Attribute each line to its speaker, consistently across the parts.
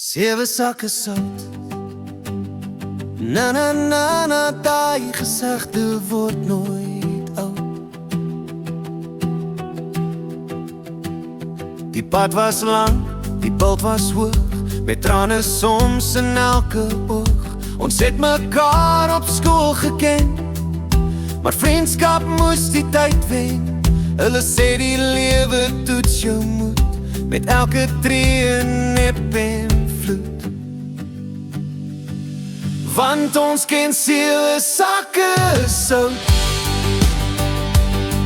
Speaker 1: Sewe sakke sout. Na na na na, daai gesegde word nooit oud. Die pad was lang, die bult was hoog, met trane soms in elke oog. Ons het mekaar op skool geken, maar vriendskap moes die tyd wen. Hulle sê die lewe toets jou moed, met elke tree nep en vloed. Want ons ken sewe sakke sout.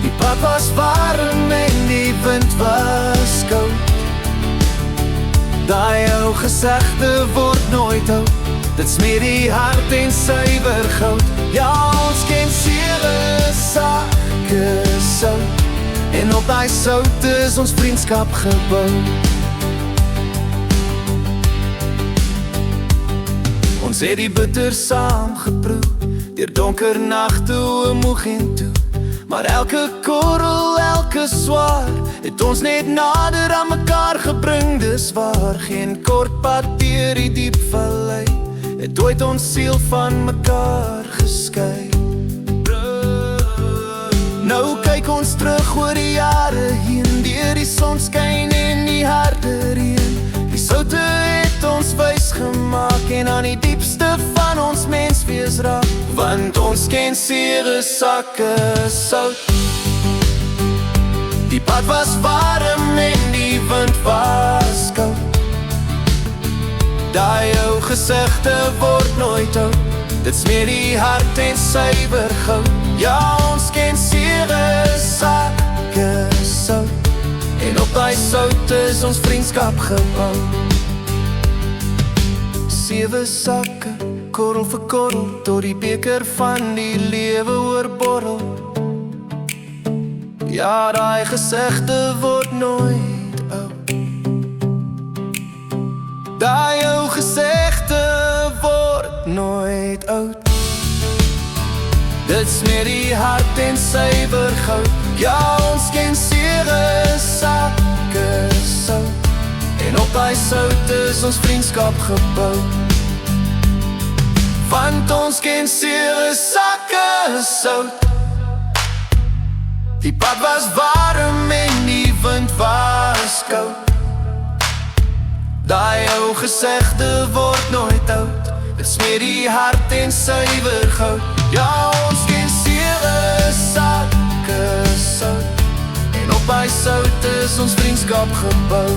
Speaker 1: Die pad was warm en die wind was koud. Daai ou gesegde word nooit oud, dit smeer die hart en suiwer goud. Ja, ons ken sewe sakke sout, en op daai sout is ons vriendskap gebou. Ons het die bitter saam geproe, deur donker nagte moeg en toe. Maar elke korrel, elke swaar, het ons net nader aan mekaar gebring. Dis waar, geen kort pad deur die diep vallei het ooit ons siel van mekaar geskei. Nou kyk ons terug oor die jare heen, deur die sonskyn en die harde reën. Die soute het ons wys gemaak en aan die diepste van ons menswees raak. Want ons ken sewe sakke sout. Die pad was warm en die wind was koud. Daai ou gesegde word nooit oud, dit smeer die hart en suiwer goud. Ja, ons ken sewe sakke sout, en op daai sout is ons vriendskap gebou. Sewe sakke, korrel vir korrel, tot die beker van die lewe oorborrel. Ja, daai gesegde word nooit oud. Daai ou gesegde word nooit oud, dit smeer die hart en suiwer goud. Ja, ons ken sewe sakke sout, en op daai sout is ons vriendskap gebou. Want ons ken sewe sakke sout. Die pad was warm en die wind was koud. Daai ou gesegde word nooit oud, dit smeer die hart en suiwer goud. Ja, ons ken sewe sakke sout, en op daai sout is ons vriendskap gebou.